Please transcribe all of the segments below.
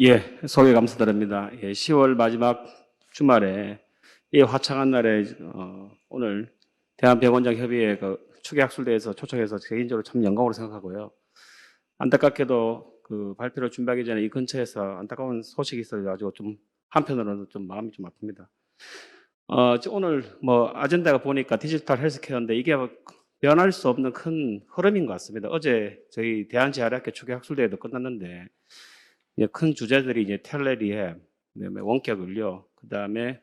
예, 소개 감사드립니다. 예, 10월 마지막 주말에 이 화창한 날에 오늘 대한병원장협의회 추계학술대에서 초청해서 개인적으로 참 영광으로 생각하고요. 안타깝게도 그 발표를 준비하기 전에 이 근처에서 안타까운 소식이 있어가지고 좀 한편으로는 좀 마음이 좀 아픕니다. 오늘 뭐 아젠다가 보니까 디지털 헬스케어인데 이게 변할 수 없는 큰 흐름인 것 같습니다. 어제 저희 대한재활학회 추계학술대회도 끝났는데 큰 주제들이 이제 텔레리에, 그다음에 원격 의료, 그다음에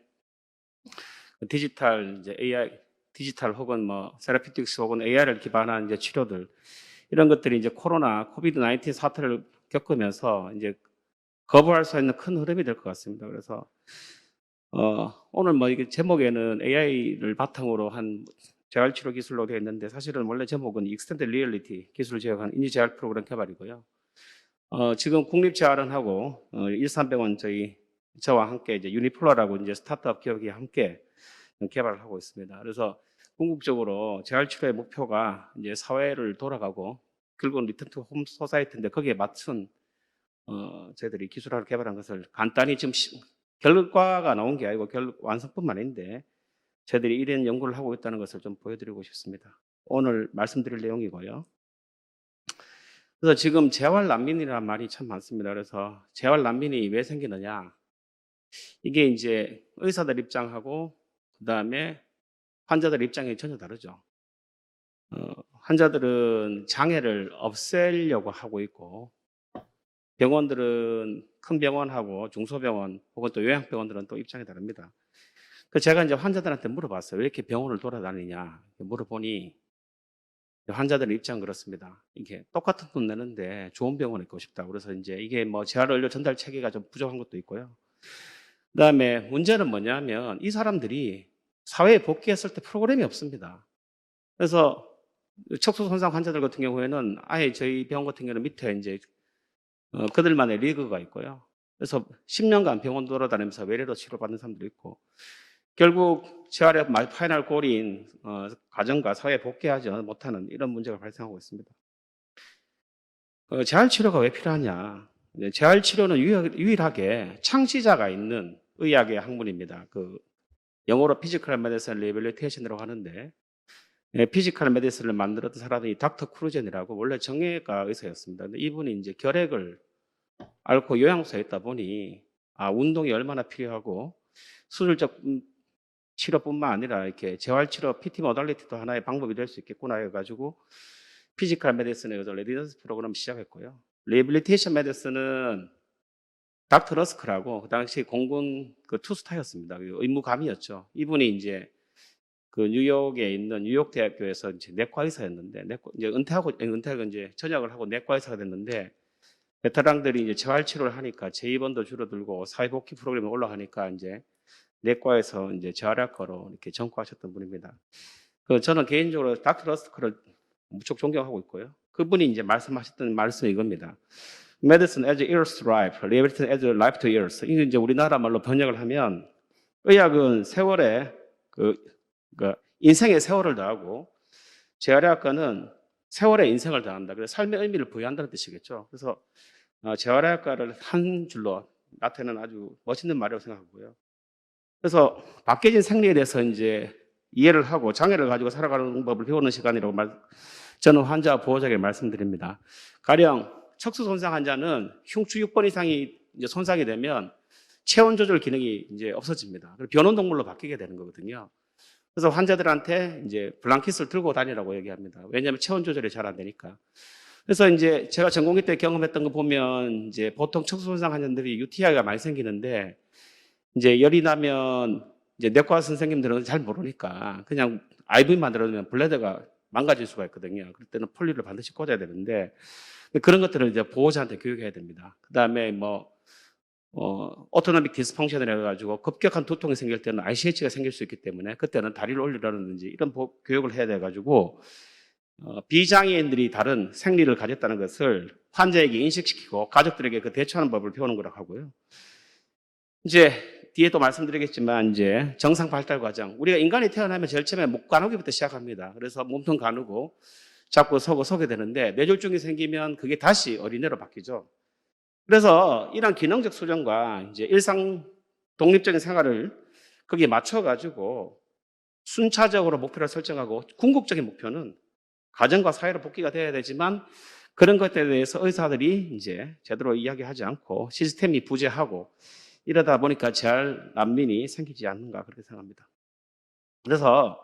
디지털 이제 AI, 디지털 혹은 뭐 세라피틱스 혹은 AI를 기반한 이제 치료들 이런 것들이 이제 코로나 코비드 19 사태를 겪으면서 이제 거부할 수 있는 큰 흐름이 될 것 같습니다. 그래서 오늘 뭐 이게 제목에는 AI를 바탕으로 한 재활치료 기술로 되어 있는데 사실은 원래 제목은 익스텐드 리얼리티 기술을 제공한 인지재활 프로그램 개발이고요. 지금 국립재활원하고 일산병원 저와 함께 이제 유니플러라고 이제 스타트업 기업이 함께 개발을 하고 있습니다. 그래서 궁극적으로 재활치료의 목표가 이제 사회를 돌아가고 결국은 리턴 투 홈 소사이티인데 거기에 맞춘 저희들이 기술을 개발한 것을 간단히 지금 결과가 나온 게 아니고 완성뿐만 아닌데 저희들이 이런 연구를 하고 있다는 것을 좀 보여드리고 싶습니다. 오늘 말씀드릴 내용이고요. 그래서 지금 재활난민이라는 말이 참 많습니다. 그래서 재활난민이 왜 생기느냐? 이게 이제 의사들 입장하고 그다음에 환자들 입장이 전혀 다르죠. 환자들은 장애를 없애려고 하고 있고 병원들은 큰 병원하고 중소병원 혹은 또 요양병원들은 또 입장이 다릅니다. 그 제가 이제 환자들한테 물어봤어요. 왜 이렇게 병원을 돌아다니냐? 물어보니 환자들의 입장은 그렇습니다. 이게 똑같은 돈 내는데 좋은 병원에 있고 싶다. 그래서 이제 이게 뭐 재활의료 전달 체계가 좀 부족한 것도 있고요. 그다음에 문제는 뭐냐면 이 사람들이 사회에 복귀했을 때 프로그램이 없습니다. 그래서 척수 손상 환자들 같은 경우에는 아예 저희 병원 같은 경우는 밑에 이제 그들만의 리그가 있고요. 그래서 10년간 병원 돌아다니면서 외래로 치료받는 사람도 있고 결국 재활의 파이널 골인 가정과 사회에 복귀하지 못하는 이런 문제가 발생하고 있습니다. 재활치료가 왜 필요하냐? 재활치료는 유일하게 창시자가 있는 의학의 학문입니다. 영어로 피지컬 메디슨 리빌리테이션이라고 하는데 피지컬 메디슨을 만들었던 사람이 닥터 크루젠이라고 원래 정형외과 의사였습니다. 근데 이분이 이제 결핵을 앓고 요양소에 있다 보니 운동이 얼마나 필요하고 수술적 치료뿐만 아니라 이렇게 재활치료 PT 모달리티도 하나의 방법이 될 수 있겠구나 해가지고 피지컬 메디슨의 레디던스 프로그램을 시작했고요. 리빌리테이션 메디슨은 닥터 러스크라고 그 당시 공군 투스타였습니다. 의무감이었죠. 이분이 이제 뉴욕에 있는 뉴욕 대학교에서 이제 내과 의사였는데 이제 은퇴하고 이제 전역을 하고 내과 의사가 됐는데 베테랑들이 이제 재활치료를 하니까 재입원도 줄어들고 사회복귀 프로그램이 올라가니까 이제 내과에서 이제 재활학과로 이렇게 전과하셨던 분입니다. 저는 개인적으로 닥터 러스크를 무척 존경하고 있고요. 그분이 이제 말씀하셨던 말씀이 이겁니다. Medicine as years to life, rehabilitation as life to years. 이게 이제 우리나라 말로 번역을 하면 의학은 세월에 인생의 세월을 더하고 재활의학과는 세월의 인생을 더한다. 그래서 삶의 의미를 부여한다는 뜻이겠죠. 그래서 재활의학과를 한 줄로 나타내는 아주 멋있는 말이라고 생각하고요. 그래서 바뀌어진 생리에 대해서 이제 이해를 하고 장애를 가지고 살아가는 법을 배우는 시간이라고 저는 환자 보호자에게 말씀드립니다. 가령 척수 손상 환자는 흉추 6번 이상이 이제 손상이 되면 체온 조절 기능이 이제 없어집니다. 그리고 변온동물로 바뀌게 되는 거거든요. 그래서 환자들한테 이제 블랑킷을 들고 다니라고 얘기합니다. 왜냐하면 체온 조절이 잘 안 되니까. 그래서 이제 제가 전공의 때 경험했던 거 보면 이제 보통 척수 손상 환자들이 UTI가 많이 생기는데 이제 열이 나면 이제 내과 선생님들은 잘 모르니까 그냥 IV만 들어주면 블레더가 망가질 수가 있거든요. 그럴 때는 폴리를 반드시 꽂아야 되는데 그런 것들을 이제 보호자한테 교육해야 됩니다. 그 다음에 오토노믹 디스펑션을 해가지고 급격한 두통이 생길 때는 ICH가 생길 수 있기 때문에 그때는 다리를 올리라든지 이런 교육을 해야 돼가지고 비장애인들이 다른 생리를 가졌다는 것을 환자에게 인식시키고 가족들에게 대처하는 법을 배우는 거라고 하고요. 이제 뒤에 또 말씀드리겠지만 이제 정상 발달 과정, 우리가 인간이 태어나면 제일 처음에 목 가누기부터 시작합니다. 그래서 몸통 가누고 잡고 서고 서게 되는데 뇌졸중이 생기면 그게 다시 어린애로 바뀌죠. 그래서 이런 기능적 수준과 이제 일상 독립적인 생활을 거기에 맞춰가지고 순차적으로 목표를 설정하고 궁극적인 목표는 가정과 사회로 복귀가 돼야 되지만 그런 것에 대해서 의사들이 이제 제대로 이야기하지 않고 시스템이 부재하고 이러다 보니까 재활 난민이 생기지 않는가 그렇게 생각합니다. 그래서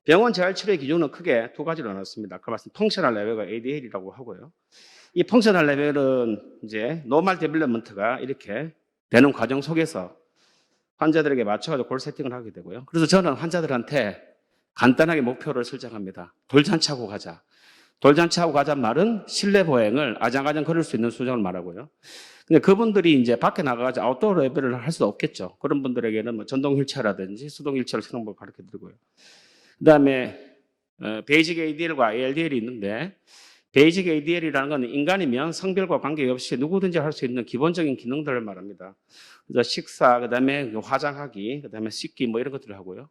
병원 재활 치료의 기준은 크게 두 가지로 나눴습니다. 그 말씀 펑셔널 레벨과 ADL이라고 하고요. 이 펑셔널 레벨은 이제 노멀 데벨롭먼트가 이렇게 되는 과정 속에서 환자들에게 맞춰가지고 골 세팅을 하게 되고요. 그래서 저는 환자들한테 간단하게 목표를 설정합니다. 돌잔치하고 가자. 돌잔치하고 가자는 말은 실내 보행을 아장아장 걸을 수 있는 수준을 말하고요. 근데 그분들이 이제 밖에 나가서 아웃도어 레벨을 할 수 없겠죠. 그런 분들에게는 뭐 전동 휠체어라든지 수동 휠체어를 쓰는 걸 가르쳐 드리고요. 그 다음에 베이직 ADL과 ALDL이 있는데 베이직 ADL이라는 건 인간이면 성별과 관계없이 누구든지 할 수 있는 기본적인 기능들을 말합니다. 그래서 식사, 그 다음에 화장하기, 그 다음에 씻기 뭐 이런 것들을 하고요.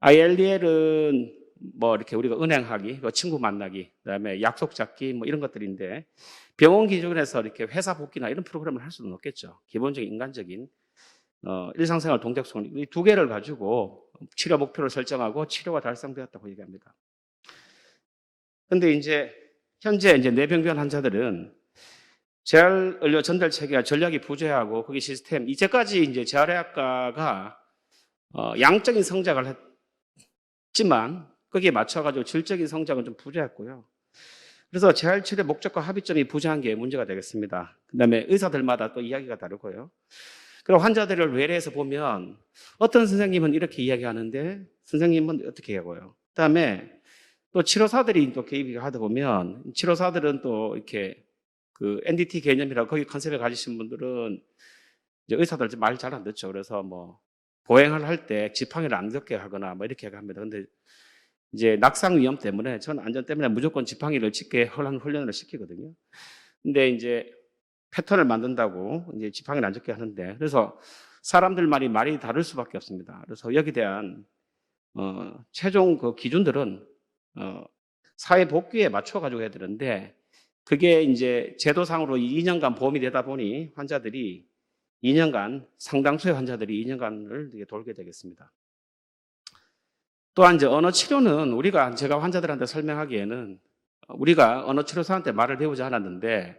ILDL은 뭐 이렇게 우리가 은행하기, 친구 만나기, 그다음에 약속 잡기 뭐 이런 것들인데 병원 기준에서 이렇게 회사 복귀나 이런 프로그램을 할 수는 없겠죠. 기본적인 인간적인 일상생활 동작성 이 두 개를 가지고 치료 목표를 설정하고 치료가 달성되었다고 얘기합니다. 근데 이제 현재 이제 뇌병변 환자들은 재활 의료 전달 체계와 전략이 부재하고 거기 시스템 이제까지 이제 재활의학과가 양적인 성장을 했지만 거기에 맞춰가지고 질적인 성장은 좀 부재했고요. 그래서 재활치료 목적과 합의점이 부재한 게 문제가 되겠습니다. 그 다음에 의사들마다 또 이야기가 다르고요. 그럼 환자들을 외래에서 보면 어떤 선생님은 이렇게 이야기하는데 선생님은 어떻게 하고요. 그 다음에 또 치료사들이 또 개입이 하다 보면 치료사들은 또 이렇게 그 NDT 개념이라고 거기 컨셉에 가지신 분들은 이제 의사들 말 잘 안 듣죠. 그래서 뭐 보행을 할 때 지팡이를 안 덮게 하거나 뭐 이렇게 합니다. 근데 이제 낙상 위험 때문에 전 안전 때문에 무조건 지팡이를 짚게 훈련을 시키거든요. 근데 이제 패턴을 만든다고 이제 지팡이를 안 짚게 하는데 그래서 사람들 말이 다를 수밖에 없습니다. 그래서 여기에 대한 최종 그 기준들은 사회 복귀에 맞춰 가지고 해야 되는데 그게 이제 제도상으로 2년간 보험이 되다 보니 환자들이 2년간 상당수의 환자들이 2년간을 돌게 되겠습니다. 또한 이제 언어 치료는 제가 환자들한테 설명하기에는 우리가 언어 치료사한테 말을 배우지 않았는데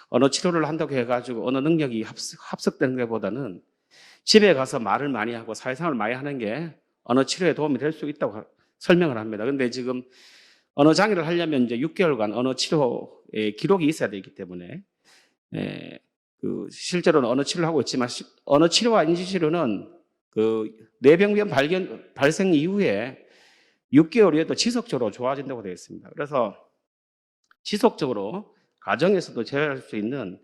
언어 치료를 한다고 해가지고 언어 능력이 합석되는 것보다는 집에 가서 말을 많이 하고 사회생활을 많이 하는 게 언어 치료에 도움이 될 수 있다고 설명을 합니다. 근데 지금 언어 장애를 하려면 이제 6개월간 언어 치료의 기록이 있어야 되기 때문에 실제로는 언어 치료를 하고 있지만 언어 치료와 인지 치료는 그 뇌병변 발생 이후에 6개월 후에 지속적으로 좋아진다고 되어 있습니다. 그래서 지속적으로 가정에서도 재활할 수 있는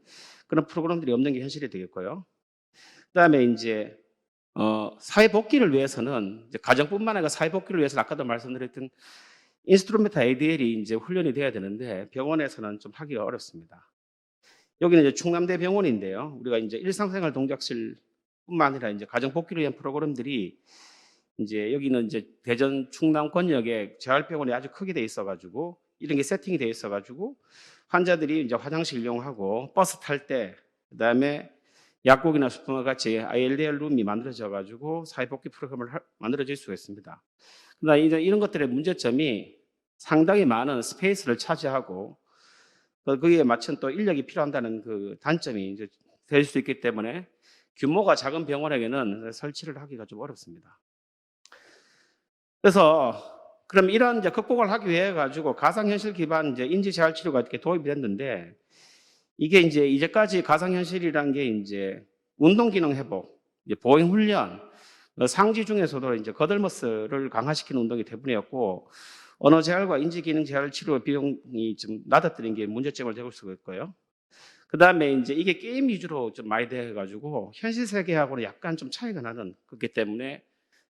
그런 프로그램들이 없는 게 현실이 되겠고요. 그다음에 이제 사회 복귀를 위해서는 이제 가정뿐만 아니라 사회 복귀를 위해서는 아까도 말씀드렸던 인스트루멘탈 ADL이 이제 훈련이 돼야 되는데 병원에서는 좀 하기가 어렵습니다. 여기는 이제 충남대 병원인데요. 우리가 이제 일상생활 동작실뿐만 아니라 이제 가정 복귀를 위한 프로그램들이 이제 여기는 이제 대전 충남 권역에 재활병원이 아주 크게 돼 있어가지고 이런 게 세팅이 돼 있어가지고 환자들이 이제 화장실 이용하고 버스 탈 때 그다음에 약국이나 슈퍼마켓 같이 ILDL 룸이 만들어져가지고 사회복귀 프로그램을 만들어질 수가 있습니다. 그러나 이런 것들의 문제점이 상당히 많은 스페이스를 차지하고 거기에 맞춘 또 인력이 필요한다는 그 단점이 이제 될 수 있기 때문에 규모가 작은 병원에게는 설치를 하기가 좀 어렵습니다. 그래서 그럼 이런 이제 극복을 하기 위해 가지고 가상현실 기반 이제 인지재활 치료가 이렇게 도입이 됐는데 이게 이제 이제까지 가상현실이라는 게 이제 운동기능 회복, 이제 보행 훈련, 상지 중에서도 이제 거들머스를 강화시키는 운동이 대부분이었고 언어 재활과 인지 기능 재활 치료 비용이 좀 낮아뜨린 게 문제점을 제기할 수가 있고요. 그 다음에 이제 이게 게임 위주로 좀 많이 돼가지고 현실 세계하고는 약간 좀 차이가 나는 그렇기 때문에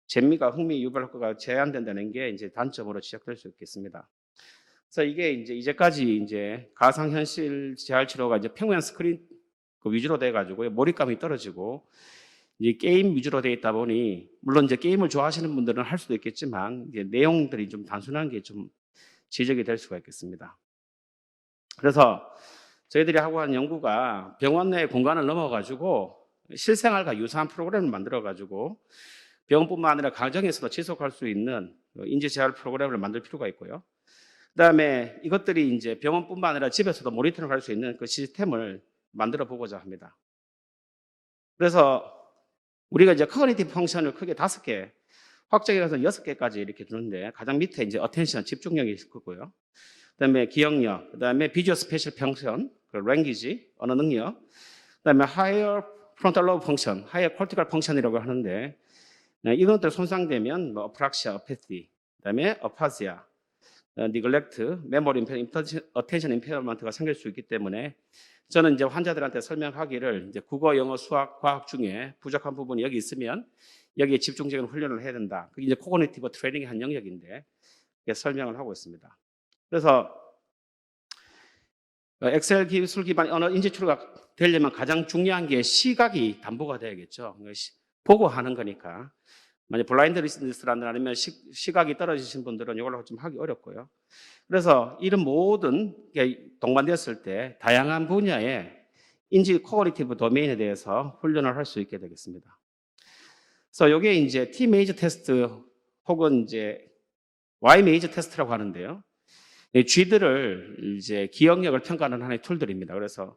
재미가 흥미 유발 효과가 제한된다는 게 이제 단점으로 지적될 수 있겠습니다. 그래서 이게 이제까지 이제 가상현실 재활 치료가 이제 평면 스크린 위주로 돼가지고 몰입감이 떨어지고 이제 게임 위주로 되어 있다 보니 물론 이제 게임을 좋아하시는 분들은 할 수도 있겠지만 이제 내용들이 좀 단순한 게 좀 지적이 될 수가 있겠습니다. 그래서 저희들이 하고 하는 연구가 병원 내 공간을 넘어가지고 실생활과 유사한 프로그램을 만들어가지고 병원뿐만 아니라 가정에서도 지속할 수 있는 인지재활 프로그램을 만들 필요가 있고요. 그다음에 이것들이 이제 병원뿐만 아니라 집에서도 모니터링 할 수 있는 그 시스템을 만들어 보고자 합니다. 그래서 우리가 이제 커그니티브 펑션을 크게 5개, 확정해서 6개까지 이렇게 주는데 가장 밑에 이제 어텐션, 집중력이 있을 거고요. 그다음에 기억력, 그다음에 비주얼 스페셜 펑션, 랭귀지, 언어 능력, 그다음에 하이어 프론탈 로브 펑션, 하이어 콜티컬 펑션이라고 하는데 이것들 손상되면 뭐 어프락시아, 어패티, 그다음에 어파시아, 니글렉트, 메모리 임페어먼트, 어텐션 임페어먼트가 생길 수 있기 때문에 저는 이제 환자들한테 설명하기를 이제 국어, 영어, 수학, 과학 중에 부족한 부분이 여기 있으면 여기에 집중적인 훈련을 해야 된다. 그게 이제 코그니티브 트레이닝의 한 영역인데 설명을 하고 있습니다. 그래서 엑셀 기술 기반 언어 인지 출가 되려면 가장 중요한 게 시각이 담보가 돼야겠죠. 보고 하는 거니까. 만약 블라인드 리스너스라는 아니면 시각이 떨어지신 분들은 이걸로 좀 하기 어렵고요. 그래서 이런 모든 게 동반되었을 때 다양한 분야의 인지 코그니티브 도메인에 대해서 훈련을 할 수 있게 되겠습니다. 그래서 이게 이제 T 메이저 테스트 혹은 이제 Y 메이저 테스트라고 하는데요. G들을 이제 기억력을 평가하는 하나의 툴들입니다. 그래서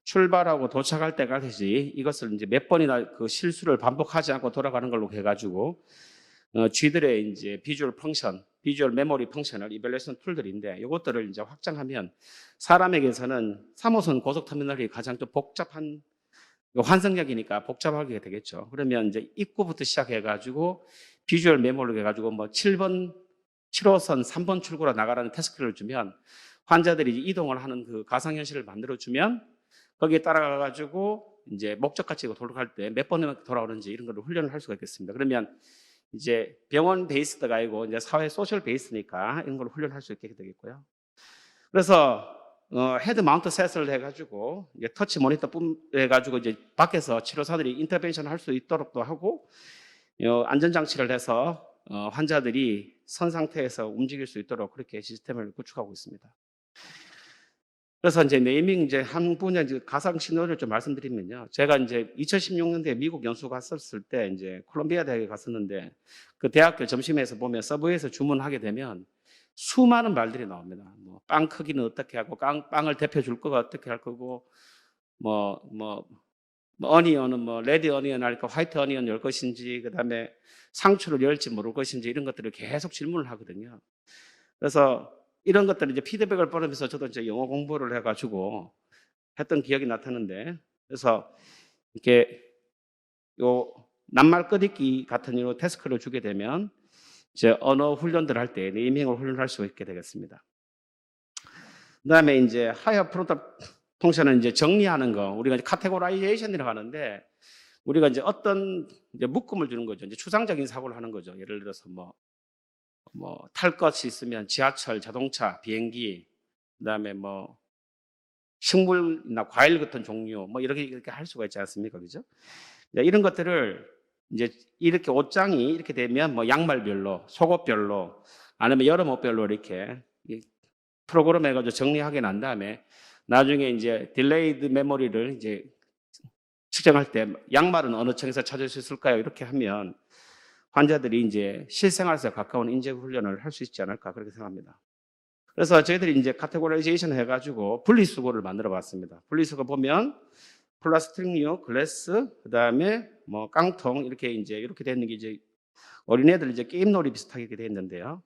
출발하고 도착할 때까지 이것을 이제 몇 번이나 그 실수를 반복하지 않고 돌아가는 걸로 해가지고 G들의 이제 비주얼 펑션, 비주얼 메모리 펑션을 이밸리에이션 툴들인데 이것들을 이제 확장하면 사람에게서는 3호선 고속터미널이 가장 좀 복잡한 환승역이니까 복잡하게 되겠죠. 그러면 이제 입구부터 시작해가지고 비주얼 메모를 해가지고 뭐 7호선 3번 출구로 나가라는 태스크를 주면 환자들이 이동을 하는 그 가상현실을 만들어주면 거기에 따라가가지고 이제 목적가치 돌아갈 때 몇 번이나 돌아오는지 이런 걸 훈련을 할 수가 있겠습니다. 그러면 이제 병원 베이스드가 아니고 이제 사회 소셜 베이스니까 이런 걸 훈련할 수 있게 되겠고요. 그래서 헤드 마운트 셋을 해가지고 이제 터치 모니터 해가지고 이제 밖에서 치료사들이 인터벤션 할 수 있도록도 하고 안전장치를 해서 환자들이 선 상태에서 움직일 수 있도록 그렇게 시스템을 구축하고 있습니다. 그래서 이제 네이밍 이제 한 분야 이제 가상 신호를 좀 말씀드리면요. 제가 이제 2016년도에 미국 연수 갔었을 때 이제 콜롬비아 대학에 갔었는데 그 대학교 점심에서 보면 서브웨이에서 주문하게 되면 수많은 말들이 나옵니다. 뭐 빵 크기는 어떻게 하고 빵을 데펴 줄 거가 어떻게 할 거고 어니언은 뭐 레드 어니언 할까 화이트 어니언 열 것인지 그다음에 상추를 열지 모를 것인지 이런 것들을 계속 질문을 하거든요. 그래서 이런 것들을 이제 피드백을 받으면서 저도 이제 영어 공부를 해가지고 했던 기억이 나타나는데 그래서 이렇게 요 낱말 끄집기 같은 요 태스크를 주게 되면 이제 언어 훈련들 할 때 네이밍을 훈련할 수 있게 되겠습니다. 그다음에 이제 하이어 프론탈 펑션은 이제 정리하는 거 우리가 이제 카테고라이제이션이라고 하는데 우리가 이제 어떤 이제 묶음을 주는 거죠. 이제 추상적인 사고를 하는 거죠. 예를 들어서 탈 것이 있으면 지하철, 자동차, 비행기, 그다음에 뭐 식물이나 과일 같은 종류, 뭐 이렇게 할 수가 있지 않습니까, 그죠? 이런 것들을 이제 이렇게 옷장이 이렇게 되면 뭐 양말별로, 속옷별로, 아니면 여름 옷별로 이렇게 프로그램 해가지고 정리하게 난 다음에 나중에 이제 딜레이드 메모리를 이제 측정할 때 양말은 어느 층에서 찾을 수 있을까요? 이렇게 하면 환자들이 이제 실생활에서 가까운 인재 훈련을 할 수 있지 않을까 그렇게 생각합니다. 그래서 저희들이 이제 카테고라이제이션 해가지고 분리수거를 만들어 봤습니다. 분리수거 보면 플라스틱류, 글래스, 그 다음에 뭐 깡통 이렇게 돼 있는 게 이제 어린애들 이제 게임놀이 비슷하게 돼 있는데요.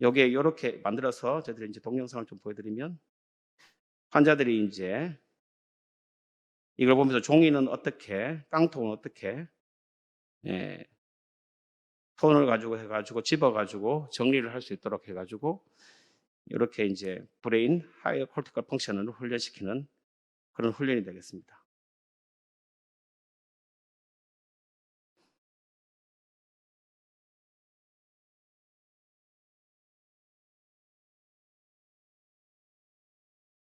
요게 이렇게 만들어서 저희들이 이제 동영상을 좀 보여드리면 환자들이 이제 이걸 보면서 종이는 어떻게, 깡통은 어떻게, 폰을 가지고 해가지고 집어가지고 정리를 할 수 있도록 해가지고 이렇게 이제 브레인 하이어 콜티컬 펑션을 훈련시키는 그런 훈련이 되겠습니다.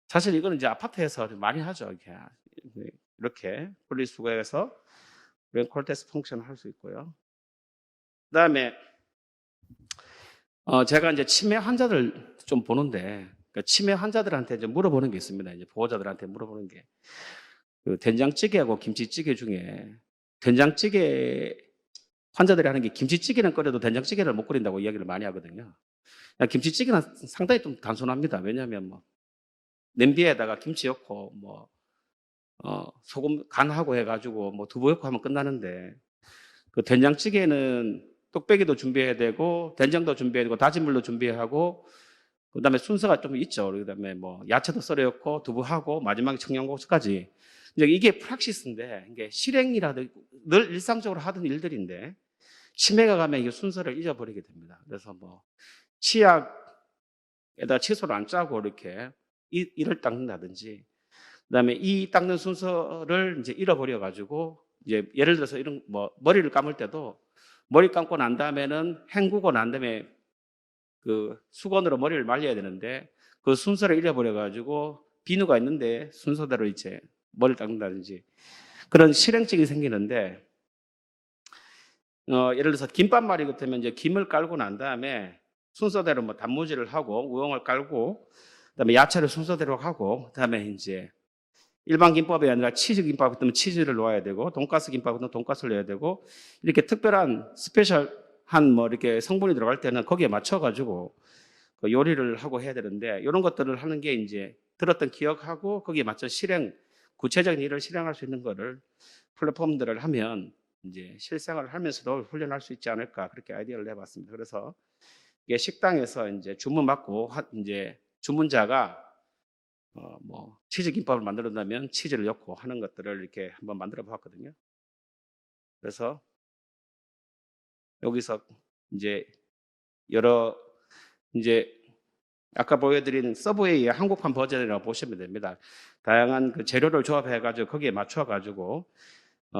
사실 이거는 이제 아파트에서 많이 하죠. 이렇게 분리수거해서 브레인 콜텍스 펑션을 할 수 있고요. 그다음에 제가 이제 치매 환자들 좀 보는데 그러니까 치매 환자들한테 이제 물어보는 게 있습니다. 이제 보호자들한테 물어보는 게 그 된장찌개하고 김치찌개 중에 된장찌개 환자들이 하는 게 김치찌개는 끓여도 된장찌개를 못 끓인다고 이야기를 많이 하거든요. 김치찌개는 상당히 좀 단순합니다. 왜냐하면 뭐 냄비에다가 김치 넣고 뭐 소금 간하고 해가지고 뭐 두부 넣고 하면 끝나는데 그 된장찌개는 뚝배기도 준비해야 되고 된장도 준비해야 되고 다진 물도 준비하고 그다음에 순서가 좀 있죠. 그다음에 뭐 야채도 썰어 넣고 두부하고 마지막에 청양고추까지. 이제 이게 프락시스인데 이게 실행이라도 늘 일상적으로 하던 일들인데 치매가 가면 이 순서를 잊어버리게 됩니다. 그래서 뭐 치약에다 칫솔을 안 짜고 이렇게 이를 닦는다든지 그다음에 이 닦는 순서를 이제 잃어버려 가지고 이제 예를 들어서 이런 뭐 머리를 감을 때도 머리 감고 난 다음에는 헹구고 난 다음에 그 수건으로 머리를 말려야 되는데 그 순서를 잃어버려 가지고 비누가 있는데 순서대로 이제 머리를 닦는다든지 그런 실행증이 생기는데 예를 들어서 김밥말이 같으면 이제 김을 깔고 난 다음에 순서대로 뭐 단무지를 하고 우엉을 깔고 그다음에 야채를 순서대로 하고 그다음에 이제 일반 김밥이 아니라 치즈 김밥 같으면 치즈를 넣어야 되고 돈가스 김밥 같으면 돈가스를 넣어야 되고 이렇게 특별한 스페셜한 뭐 이렇게 성분이 들어갈 때는 거기에 맞춰 가지고 그 요리를 하고 해야 되는데 이런 것들을 하는 게 이제 들었던 기억하고 거기에 맞춰 실행 구체적인 일을 실행할 수 있는 거를 플랫폼들을 하면 이제 실생활을 하면서도 훈련할 수 있지 않을까 그렇게 아이디어를 내봤습니다. 그래서 이게 식당에서 이제 주문 받고 이제 주문자가 뭐 치즈 김밥을 만들었다면 치즈를 넣고 하는 것들을 이렇게 한번 만들어 봤거든요. 그래서 여기서 이제 여러 이제 아까 보여드린 서브웨이의 한국판 버전이라고 보시면 됩니다. 다양한 그 재료를 조합해가지고 거기에 맞춰가지고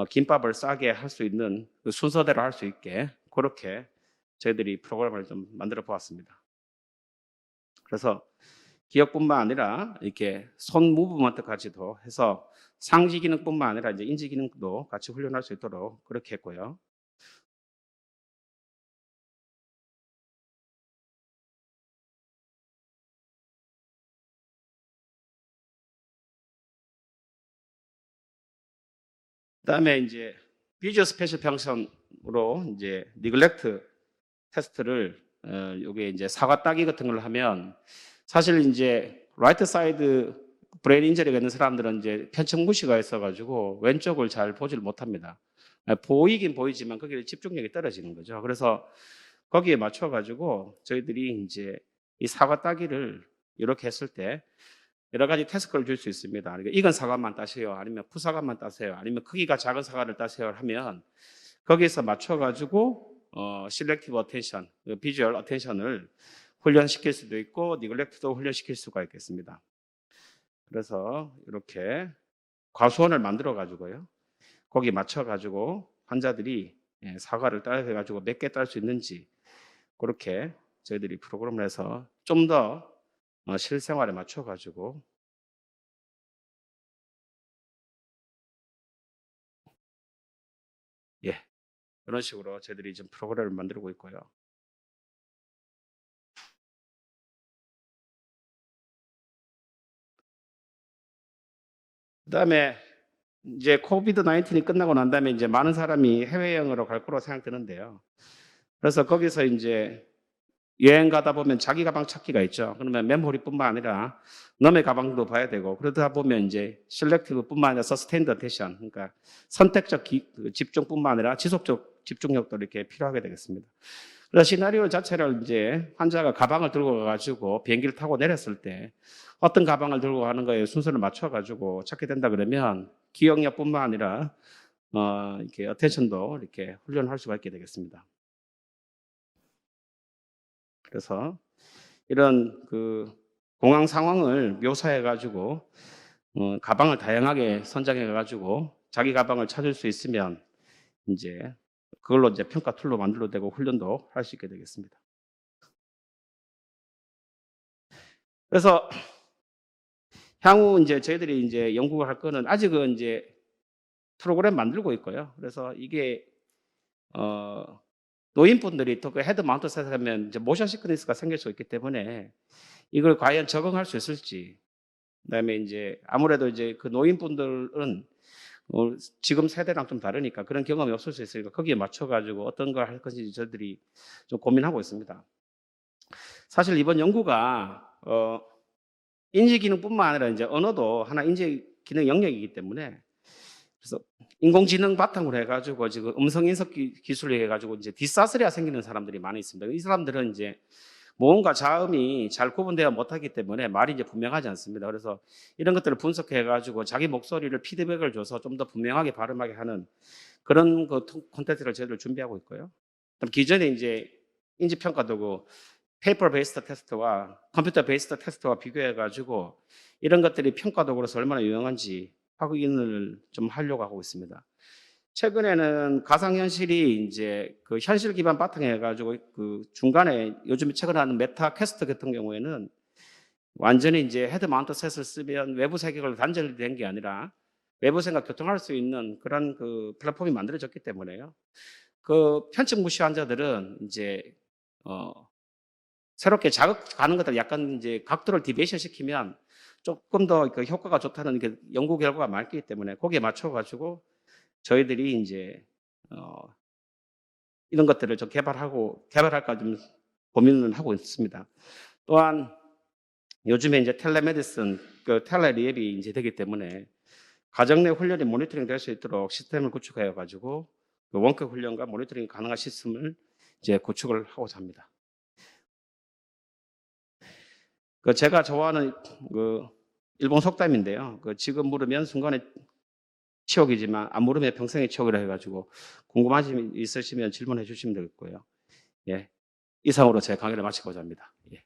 김밥을 싸게 할 수 있는 그 순서대로 할 수 있게 그렇게 저희들이 프로그램을 좀 만들어 보았습니다. 그래서 기억뿐만 아니라 이렇게 손 무브먼트까지도 해서 상지 기능뿐만 아니라 이제 인지 기능도 같이 훈련할 수 있도록 그렇게 했고요. 그다음에 이제 비주얼 스페셜 펑션으로 이제 니글렉트 테스트를 요게 이제 사과 따기 같은 걸 하면 사실 이제 라이트 사이드 브레인 인저리가 있는 사람들은 이제 편측 무시가 있어가지고 왼쪽을 잘 보질 못합니다. 보이긴 보이지만 거기에 집중력이 떨어지는 거죠. 그래서 거기에 맞춰가지고 저희들이 이제 이 사과 따기를 이렇게 했을 때 여러 가지 태스크를 줄 수 있습니다. 그러니까 익은 사과만 따세요. 아니면 푸사과만 따세요. 아니면 크기가 작은 사과를 따세요. 하면 거기에서 맞춰가지고 실렉티브 어텐션, 비주얼 어텐션을 훈련시킬 수도 있고 니글렉트도 훈련시킬 수가 있겠습니다. 그래서 이렇게 과수원을 만들어 가지고요. 거기 맞춰 가지고 환자들이 사과를 따해 가지고 몇 개 딸 수 있는지 그렇게 저희들이 프로그램을 해서 좀 더 실생활에 맞춰 가지고 예. 그런 식으로 저희들이 지금 프로그램을 만들고 있고요. 그다음에 이제 코비드 19이 끝나고 난 다음에 이제 많은 사람이 해외여행으로 갈 거로 생각되는데요. 그래서 거기서 이제 여행 가다 보면 자기 가방 찾기가 있죠. 그러면 메모리뿐만 아니라 남의 가방도 봐야 되고 그러다 보면 이제 셀렉티브뿐만 아니라 서스테인드 어텐션 그러니까 선택적 집중뿐만 아니라 지속적 집중력도 이렇게 필요하게 되겠습니다. 그래서 시나리오 자체를 이제 환자가 가방을 들고 가가지고 비행기를 타고 내렸을 때 어떤 가방을 들고 가는 거에 순서를 맞춰가지고 찾게 된다 그러면 기억력뿐만 아니라 이렇게 어텐션도 이렇게 훈련할 수가 있게 되겠습니다. 그래서 이런 그 공황 상황을 묘사해 가지고 가방을 다양하게 선정해 가지고 자기 가방을 찾을 수 있으면 이제 그걸로 이제 평가 툴로 만들어도 되고 훈련도 할 수 있게 되겠습니다. 그래서 향후 이제 저희들이 이제 연구를 할 거는 아직은 이제 프로그램 만들고 있고요. 그래서 이게 노인분들이 또 그 헤드 마운트 셋하면 이제 모션 시크니스가 생길 수 있기 때문에 이걸 과연 적응할 수 있을지. 그다음에 이제 아무래도 이제 그 노인분들은 지금 세대랑 좀 다르니까 그런 경험이 없을 수 있으니까 거기에 맞춰가지고 어떤 걸 할 것인지 저희들이 좀 고민하고 있습니다. 사실 이번 연구가 인지기능뿐만 아니라 이제 언어도 하나 인지기능 영역이기 때문에 그래서 인공지능 바탕으로 해가지고 지금 음성인식 기술을 해가지고 이제 뒷사슬이가 생기는 사람들이 많이 있습니다. 이 사람들은 이제 모음과 자음이 잘 구분되어 못하기 때문에 말이 이제 분명하지 않습니다. 그래서 이런 것들을 분석해가지고 자기 목소리를 피드백을 줘서 좀 더 분명하게 발음하게 하는 그런 그 콘텐츠를 저희들 준비하고 있고요. 기존에 이제 인지평가도구 페이퍼 베이스드 테스트와 컴퓨터 베이스드 테스트와 비교해가지고 이런 것들이 평가도구로서 얼마나 유용한지 확인을 좀 하려고 하고 있습니다. 최근에는 가상현실이 이제 그 현실 기반 바탕에 해가지고 그 중간에 요즘 최근에 하는 메타 퀘스트 같은 경우에는 완전히 이제 헤드 마운트 셋을 쓰면 외부 세계가 단절된 게 아니라 외부 생각 교통할 수 있는 그런 그 플랫폼이 만들어졌기 때문에요. 그 편측 무시 환자들은 이제 새롭게 자극하는 것들 약간 이제 각도를 디베이션 시키면 조금 더 그 효과가 좋다는 게 연구 결과가 많기 때문에 거기에 맞춰가지고 저희들이 이제 이런 것들을 좀 개발할까 좀 고민을 하고 있습니다. 또한 요즘에 이제 텔레메디슨, 그 텔레리앱이 이제 되기 때문에 가정 내 훈련이 모니터링 될 수 있도록 시스템을 구축해 가지고 그 원격 훈련과 모니터링이 가능한 시스템을 이제 구축을 하고자 합니다. 그 제가 좋아하는 그 일본 속담인데요. 그 지금 물으면 순간의 치욕이지만 안 물으면 평생의 치욕이라 해가지고 궁금하신 점 있으시면 질문해 주시면 되겠고요. 예, 이상으로 제 강의를 마치고자 합니다. 예.